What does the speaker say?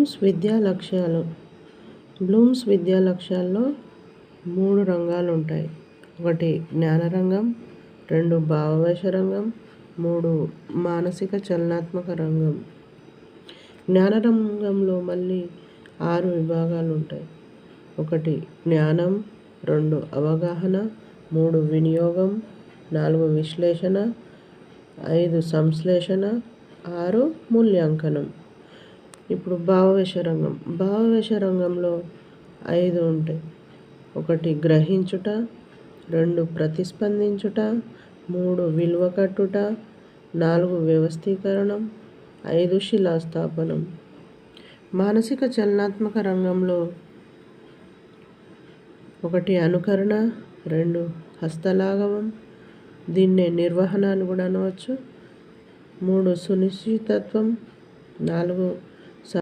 Bloom's విద్యా లక్ష్యాలు. Bloom's విద్యా లక్ష్యాల్లో 3 రంగాలు ఉంటాయి. 1 జ్ఞాన రంగం, 2 భావావేశ రంగం, 3 మానసిక చలనాత్మక రంగం. జ్ఞాన రంగంలో మళ్ళీ 6 విభాగాలు ఉంటాయి. 1 జ్ఞానం, 2 అవగాహన, 3 వినియోగం, 4 విశ్లేషణ, 5 సంశ్లేషణ, 6 మూల్యాంకనం. ఇప్పుడు భావావేశ రంగం. భావావేశ రంగంలో 5 ఉంటాయి. 1 గ్రహించుట, 2 ప్రతిస్పందించుట, 3 విలువ కట్టుట, 4 వ్యవస్థీకరణం, 5 శిలాస్థాపనం. మానసిక చలనాత్మక రంగంలో 1 అనుకరణ, 2 హస్తలాఘవం, దీన్నే నిర్వహణ అని కూడా అనవచ్చు, 3 సునిశ్చితత్వం, 4